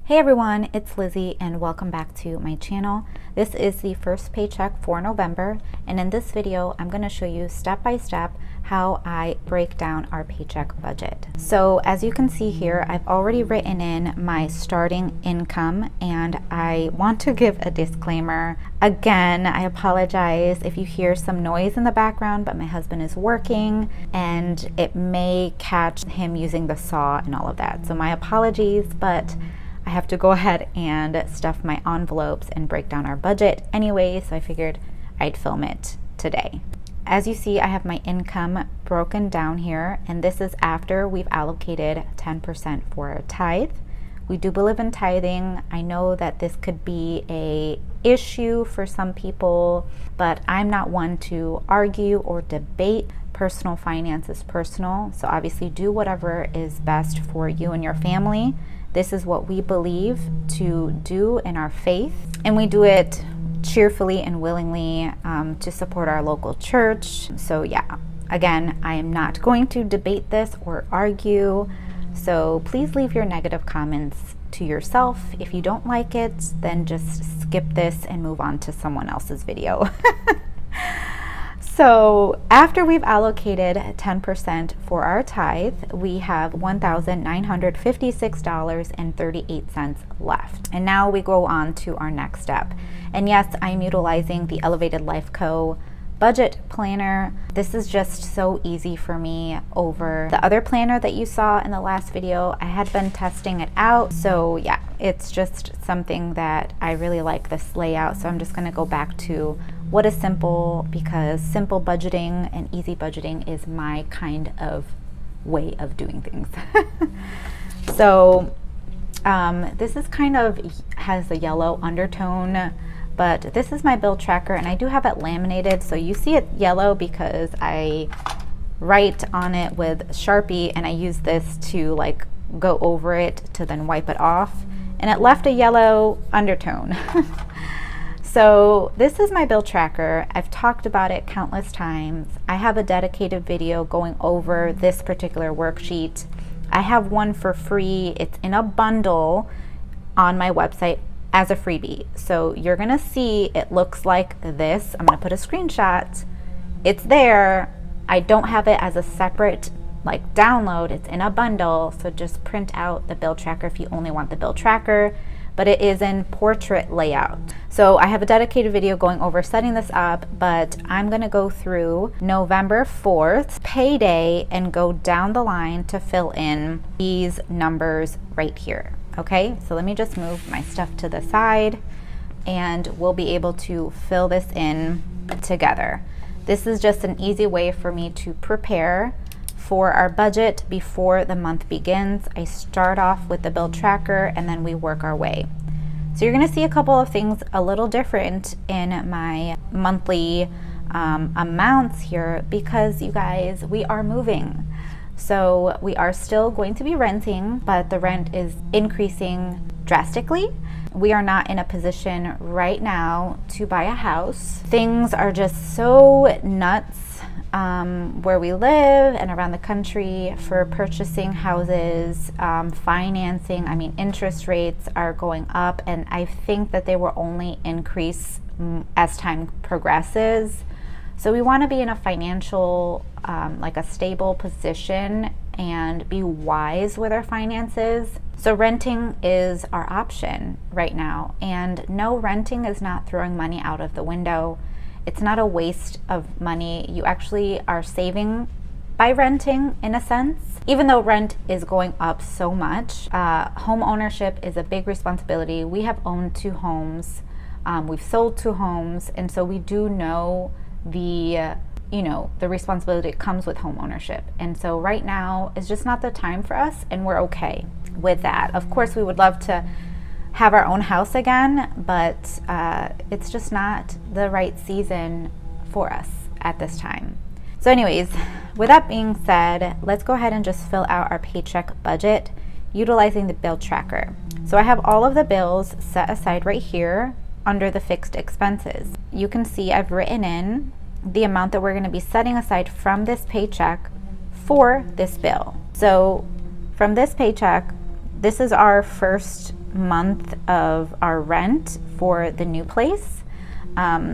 Hey everyone, it's Lizzie and welcome back to my channel. This is the first paycheck for November, and in this video I'm going to show you step by step how I break down our paycheck budget. So as you can see here, I've already written in my starting income, and I want to give a disclaimer. Again, I apologize if you hear some noise in the background, but my husband is working and it may catch him using the saw and all of that. So my apologies, but I have to go ahead and stuff my envelopes and break down our budget anyway, so I figured I'd film it today. As you see, I have my income broken down here, and this is after we've allocated 10% for a tithe. We do believe in tithing. I know that this could be an issue for some people, but I'm not one to argue or debate. Personal finance is personal, so obviously do whatever is best for you and your family. This is what we believe to do in our faith, and we do it cheerfully and willingly to support our local church. So yeah, again, I am not going to debate this or argue, so please leave your negative comments to yourself. If you don't like it, then just skip this and move on to someone else's video. So after we've allocated 10% for our tithe, we have $1,956.38 left. And now we go on to our next step. And yes, I'm utilizing the Elevated Life Co. budget planner. This is just so easy for me over the other planner that you saw in the last video. I had been testing it out, so yeah, it's just something that I really like, this layout. So I'm just gonna go back to what is simple, because simple budgeting and easy budgeting is my kind of way of doing things. So this is kind of has a yellow undertone, but this is my bill tracker, and I do have it laminated, so you see it yellow because I write on it with Sharpie, and I use this to like go over it to then wipe it off, and it left a yellow undertone. So this is my bill tracker. I've talked about it countless times. I have a dedicated video going over this particular worksheet. I have one for free. It's in a bundle on my website as a freebie. So you're gonna see it looks like this. I'm gonna put a screenshot. It's there. I don't have it as a separate like download. It's in a bundle. So just print out the bill tracker if you only want the bill tracker, but it is in portrait layout. So I have a dedicated video going over setting this up, but I'm gonna go through November 4th payday and go down the line to fill in these numbers right here. Okay, so let me just move my stuff to the side and we'll be able to fill this in together. This is just an easy way for me to prepare for our budget before the month begins. I start off with the bill tracker and then we work our way. So you're gonna see a couple of things a little different in my monthly amounts here, because you guys, we are moving. So we are still going to be renting, but the rent is increasing drastically. We are not in a position right now to buy a house. Things are just so nuts where we live and around the country for purchasing houses, financing. I mean, interest rates are going up, and I think that they will only increase as time progresses. So we want to be in a financial, like a stable position and be wise with our finances. So renting is our option right now, and no, renting is not throwing money out of the window. It's not a waste of money. You actually are saving by renting in a sense. Even though rent is going up so much, home ownership is a big responsibility. We have owned 2 homes. We've sold 2 homes, and so we do know the responsibility that comes with home ownership. And so right now is just not the time for us, and we're okay with that. Of course, we would love to have our own house again, but it's just not the right season for us at this time. So anyways, with that being said, let's go ahead and just fill out our paycheck budget utilizing the bill tracker. So I have all of the bills set aside right here under the fixed expenses. You can see I've written in the amount that we're going to be setting aside from this paycheck for this bill. So from this paycheck, this is our first month of our rent for the new place.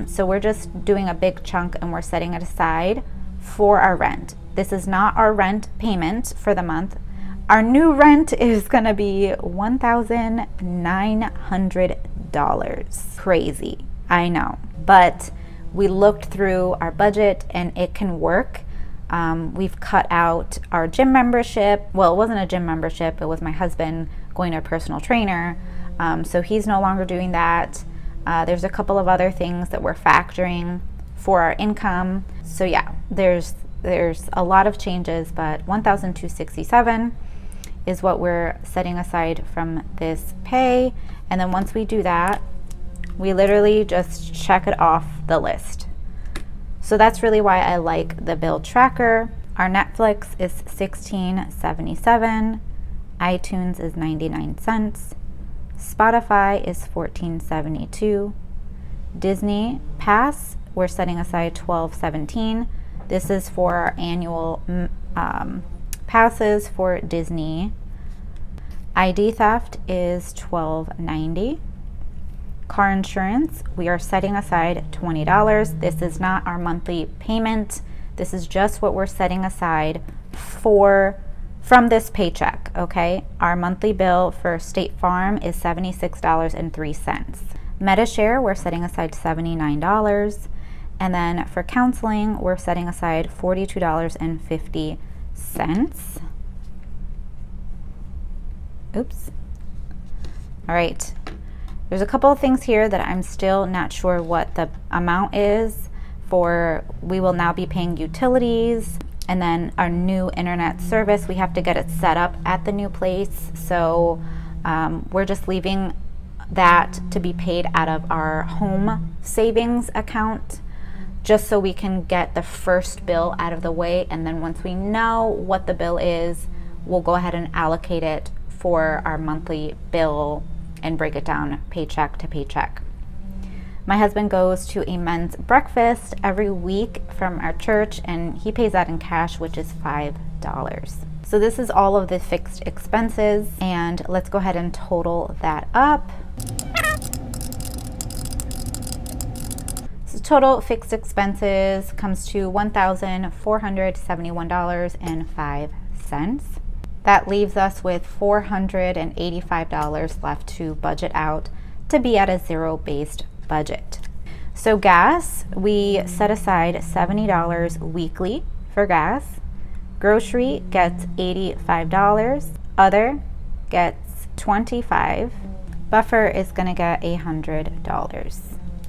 So we're just doing a big chunk and we're setting it aside for our rent. This is not our rent payment for the month. Our new rent is going to be $1,900. Crazy, I know. But we looked through our budget and it can work. We've cut out our gym membership. Well, it wasn't a gym membership. It was my husband going to a personal trainer. So he's no longer doing that. There's a couple of other things that we're factoring for our income. So yeah, there's a lot of changes, but $1,267 is what we're setting aside from this pay. And then once we do that, we literally just check it off the list. So that's really why I like the bill tracker. Our Netflix is $16.77, iTunes is 99 cents, Spotify is $14.72, Disney Pass, we're setting aside $12.17. This is for our annual passes for Disney. ID theft is $12.90. Car insurance, we are setting aside $20. This is not our monthly payment. This is just what we're setting aside from this paycheck, okay? Our monthly bill for State Farm is $76.03. Medishare, we're setting aside $79. And then for counseling, we're setting aside $42.50. Oops. All right. There's a couple of things here that I'm still not sure what the amount is for. We will now be paying utilities and then our new internet service. We have to get it set up at the new place. So we're just leaving that to be paid out of our home savings account, just so we can get the first bill out of the way. And then once we know what the bill is, we'll go ahead and allocate it for our monthly bill and break it down paycheck to paycheck. My husband goes to a men's breakfast every week from our church, and he pays that in cash, which is $5. So this is all of the fixed expenses, and let's go ahead and total that up. So total fixed expenses comes to $1,471.05. That leaves us with $485 left to budget out to be at a zero-based budget. So gas, we set aside $70 weekly for gas. Grocery gets $85. Other gets $25. Buffer is going to get $100.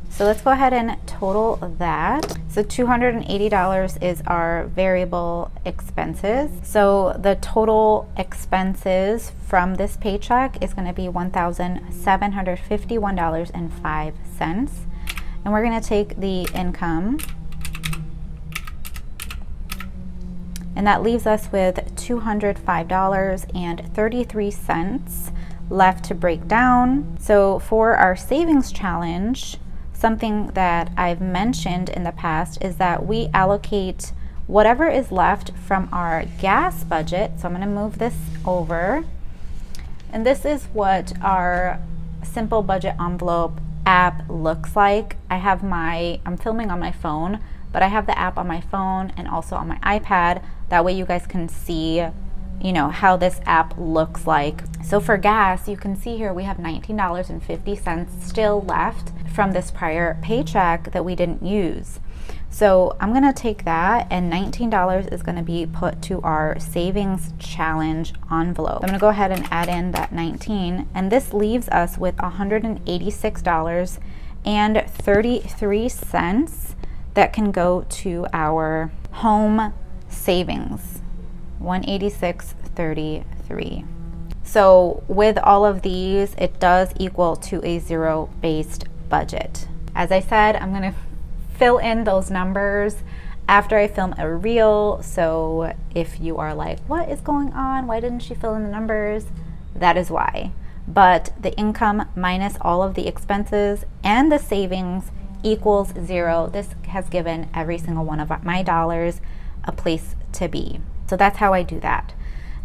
So let's go ahead and total that. So $280 is our variable expenses. So the total expenses from this paycheck is going to be $1,751.05. And we're going to take the income, and that leaves us with $205.33 left to break down. So for our savings challenge, something that I've mentioned in the past is that we allocate whatever is left from our gas budget. So I'm going to move this over. And this is what our simple budget envelope app looks like. I'm filming on my phone, but I have the app on my phone and also on my iPad. That way you guys can see, how this app looks like. So for gas, you can see here we have $19.50 still left from this prior paycheck that we didn't use. So I'm going to take that, and $19 is going to be put to our savings challenge envelope. I'm going to go ahead and add in that 19, and this leaves us with $186.33 that can go to our home savings. $186.33. So with all of these, it does equal to a zero-based budget. As I said, I'm going to fill in those numbers after I film a reel. So if you are like, what is going on? Why didn't she fill in the numbers? That is why. But the income minus all of the expenses and the savings equals zero. This has given every single one of my dollars a place to be. So that's how I do that.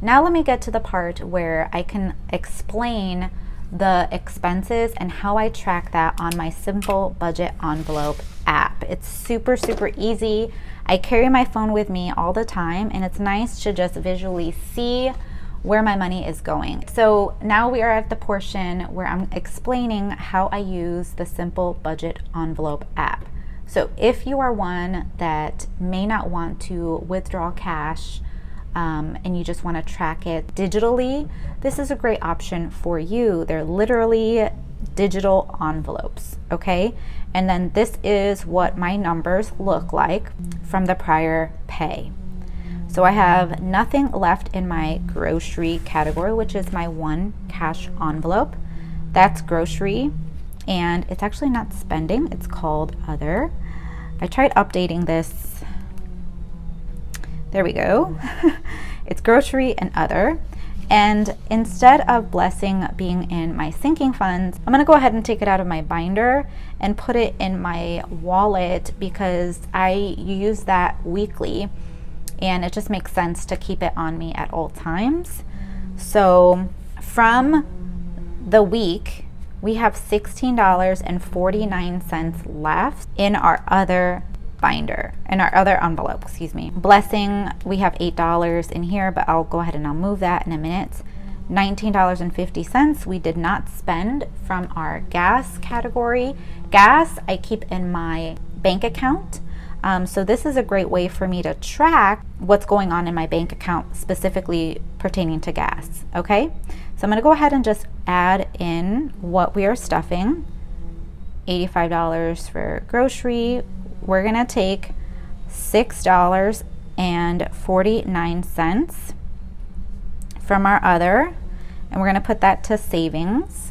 Now let me get to the part where I can explain the expenses and how I track that on my Simple Budget Envelope app. It's super, super easy. I carry my phone with me all the time, and it's nice to just visually see where my money is going. So now we are at the portion where I'm explaining how I use the Simple Budget Envelope app. So if you are one that may not want to withdraw cash and you just want to track it digitally, this is a great option for you. They're literally digital envelopes, okay? And then this is what my numbers look like from the prior pay. So I have nothing left in my grocery category, which is my one cash envelope. That's grocery, and it's actually not spending, it's called other. I tried updating this. There we go. It's grocery and other. And instead of blessing being in my sinking funds, I'm gonna go ahead and take it out of my binder and put it in my wallet because I use that weekly and it just makes sense to keep it on me at all times. So from the week, we have $16.49 left in our other binder, in our other envelope, excuse me. Blessing, we have $8 in here, but I'll go ahead and I'll move that in a minute. $19.50 we did not spend from our gas category. Gas I keep in my bank account. So this is a great way for me to track what's going on in my bank account, specifically pertaining to gas, okay? So I'm gonna go ahead and just add in what we are stuffing. $85 for grocery. We're gonna take $6.49 from our other, and we're gonna put that to savings.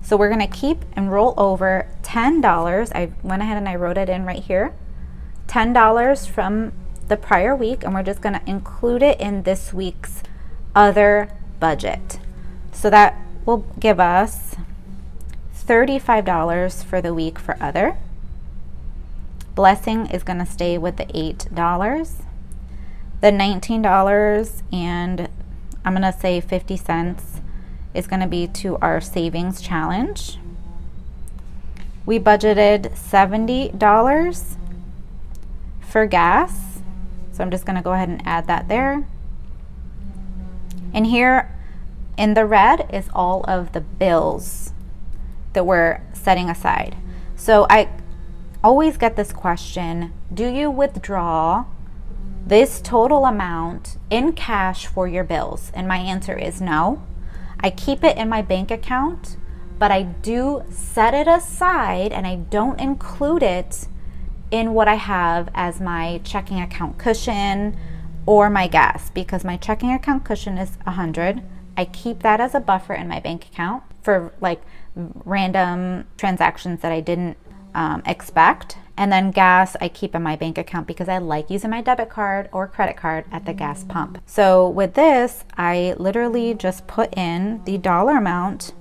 So we're gonna keep and roll over $10. I went ahead and I wrote it in right here. $10 from the prior week, and we're just gonna include it in this week's other budget. So that will give us $35 for the week for other. Blessing is gonna stay with the $8. The $19 and I'm gonna say 50 cents is gonna be to our savings challenge. We budgeted $70 for gas. So I'm just gonna go ahead and add that there. And here in the red is all of the bills that we're setting aside. So I always get this question, do you withdraw this total amount in cash for your bills? And my answer is no. I keep it in my bank account, but I do set it aside and I don't include it in what I have as my checking account cushion or my gas, because my checking account cushion is $100. I keep that as a buffer in my bank account for like random transactions that I didn't expect. And then gas I keep in my bank account because I like using my debit card or credit card at the gas pump. So with this, I literally just put in the dollar amount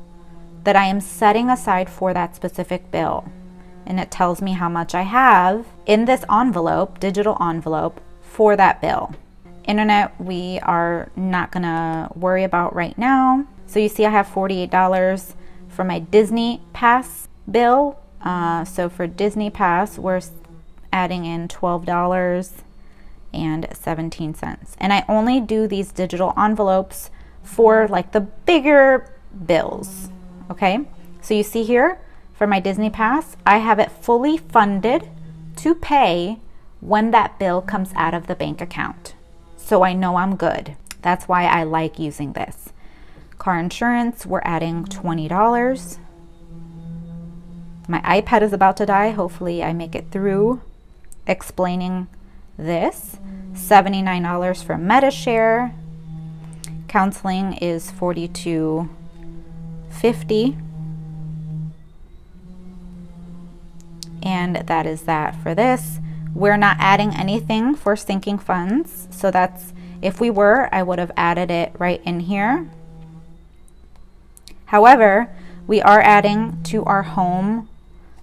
that I am setting aside for that specific bill. And it tells me how much I have in this envelope, digital envelope, for that bill. Internet, we are not gonna worry about right now. So you see I have $48 for my Disney Pass bill. So for Disney Pass, we're adding in $12.17. And I only do these digital envelopes for like the bigger bills, okay? So you see here, for my Disney Pass, I have it fully funded to pay when that bill comes out of the bank account. So I know I'm good. That's why I like using this. Car insurance, we're adding $20. My iPad is about to die. Hopefully I make it through explaining this. $79 for MediShare. Counseling is $42.50. And that is that for this. We're not adding anything for sinking funds. So that's, if we were, I would have added it right in here. However, we are adding to our home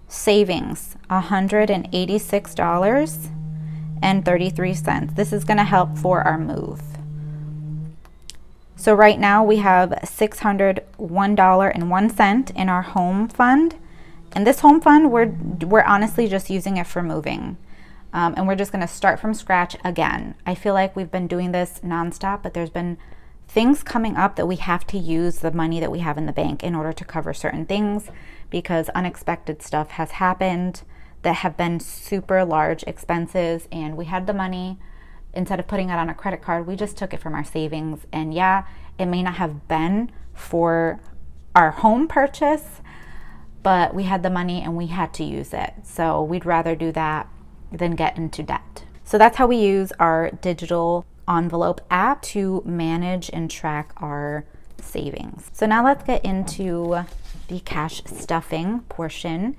savings $186.33. This is going to help for our move. So right now we have $601.01 in our home fund. And this home fund, we're honestly just using it for moving. And we're just gonna start from scratch again. I feel like we've been doing this nonstop, but there's been things coming up that we have to use the money that we have in the bank in order to cover certain things, because unexpected stuff has happened that have been super large expenses, and we had the money. Instead of putting it on a credit card, we just took it from our savings. And yeah, it may not have been for our home purchase, but we had the money and we had to use it. So we'd rather do that than get into debt. So that's how we use our digital envelope app to manage and track our savings. So now let's get into the cash stuffing portion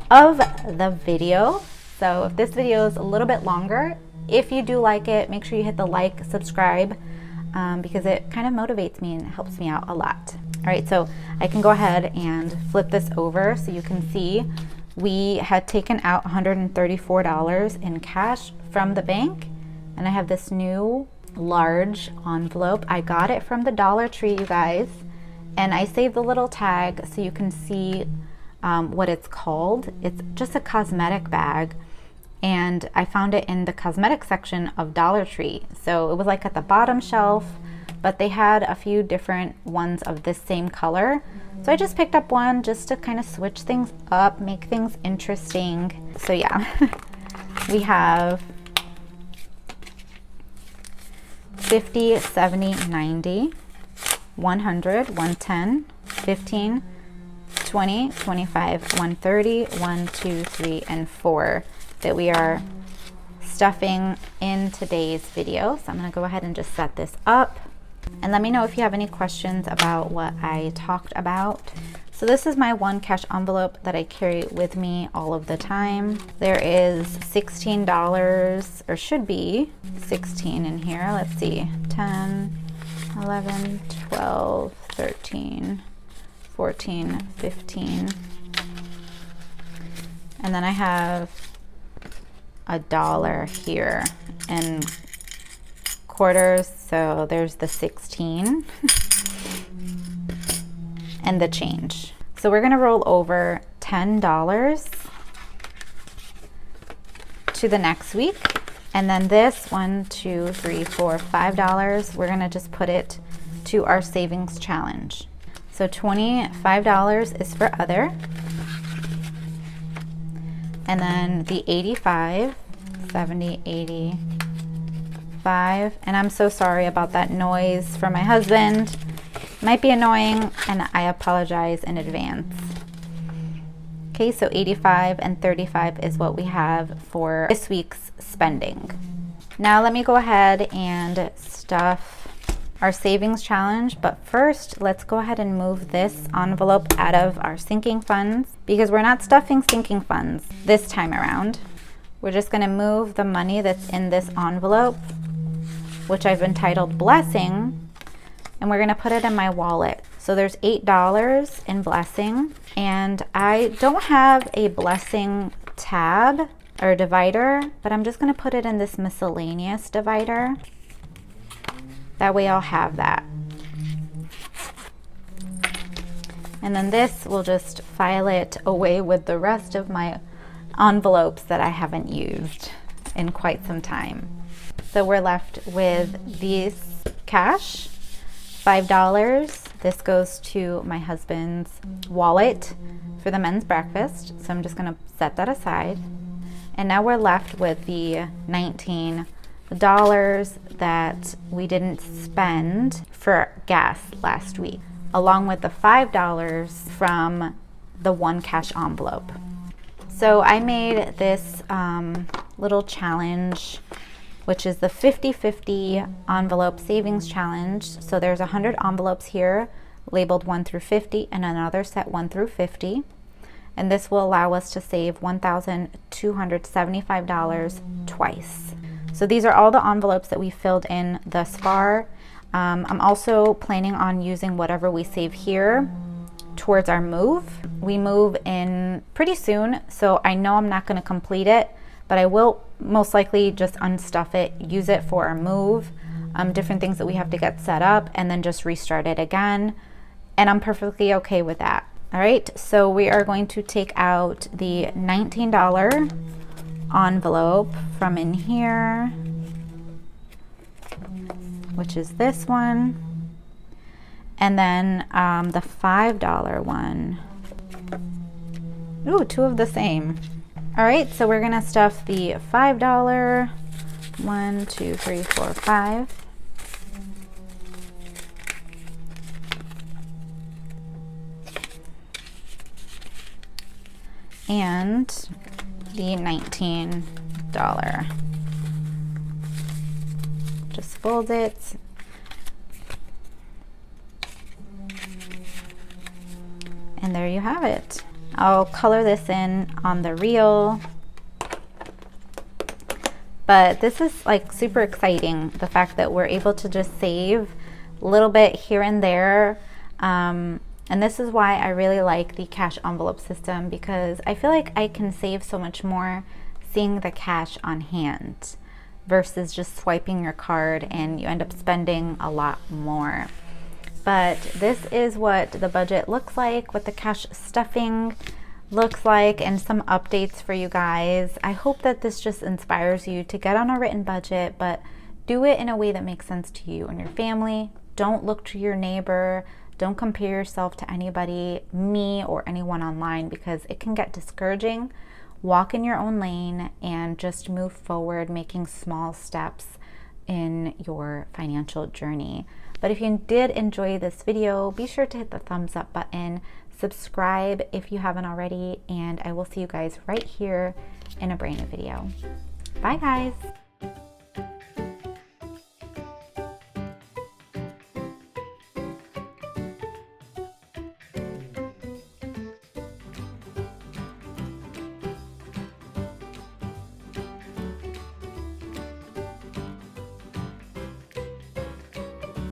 of the video. So if this video is a little bit longer, if you do like it, make sure you hit the like, subscribe, because it kind of motivates me and helps me out a lot. All right, so I can go ahead and flip this over so you can see we had taken out $134 in cash from the bank, and I have this new large envelope. I got it from the Dollar Tree, you guys, and I saved the little tag so you can see what it's called. It's just a cosmetic bag, and I found it in the cosmetic section of Dollar Tree. So it was like at the bottom shelf, but they had a few different ones of this same color. So I just picked up one just to kind of switch things up, make things interesting. So yeah, we have 50, 70, 90, 100, 110, 15, 20, 25, 130, 1, 2, 3, and 4 that we are stuffing in today's video. So I'm gonna go ahead and just set this up. And let me know if you have any questions about what I talked about. So this is my one cash envelope that I carry with me all of the time. There is $16, or should be 16 in here. Let's see, 10, 11, 12, 13, 14, 15. And then I have $1 here in quarters, so there's the 16 and the change. So we're gonna roll over $10 to the next week, and then this $1, 2, 3, 4, $5, we're gonna just put it to our savings challenge. So $25 is for other, and then the 85, 70, 80, and I'm so sorry about that noise from my husband. Might be annoying, and I apologize in advance. Okay, so 85 and 35 is what we have for this week's spending. Now let me go ahead and stuff our savings challenge, but first let's go ahead and move this envelope out of our sinking funds, because we're not stuffing sinking funds this time around. We're just gonna move the money that's in this envelope, which I've entitled Blessing, and we're gonna put it in my wallet. So there's $8 in Blessing, and I don't have a Blessing tab or divider, but I'm just gonna put it in this miscellaneous divider. That way I'll have that. And then this will just file it away with the rest of my envelopes that I haven't used in quite some time. So we're left with these cash, $5. This goes to my husband's wallet for the men's breakfast. So I'm just gonna set that aside. And now we're left with the $19 that we didn't spend for gas last week, along with the $5 from the one cash envelope. So I made this little challenge, which is the 50-50 envelope savings challenge. So there's 100 envelopes here labeled 1 through 50 and another set 1 through 50. And this will allow us to save $1,275 twice. So these are all the envelopes that we filled in thus far. I'm also planning on using whatever we save here towards our move. We move in pretty soon, so I know I'm not gonna complete it, but I will most likely just unstuff it, use it for our move. different things that we have to get set up, and then just restart it again. And I'm perfectly okay with that. All right, so we are going to take out the $19 envelope from in here, which is this one, and then the $5 one. Ooh, two of the same. All right, so we're gonna stuff the $5. 1, 2, 3, 4, 5. And the $19. Just fold it. And there you have it. I'll color this in on the reel. But this is like super exciting, the fact that we're able to just save a little bit here and there. And this is why I really like the cash envelope system, because I feel like I can save so much more seeing the cash on hand versus just swiping your card and you end up spending a lot more. But this is what the budget looks like, what the cash stuffing looks like, and some updates for you guys. I hope that this just inspires you to get on a written budget, but do it in a way that makes sense to you and your family. Don't look to your neighbor. Don't compare yourself to anybody, me or anyone online, because it can get discouraging. Walk in your own lane and just move forward, making small steps in your financial journey. But if you did enjoy this video, be sure to hit the thumbs up button, subscribe if you haven't already, and I will see you guys right here in a brand new video. Bye guys.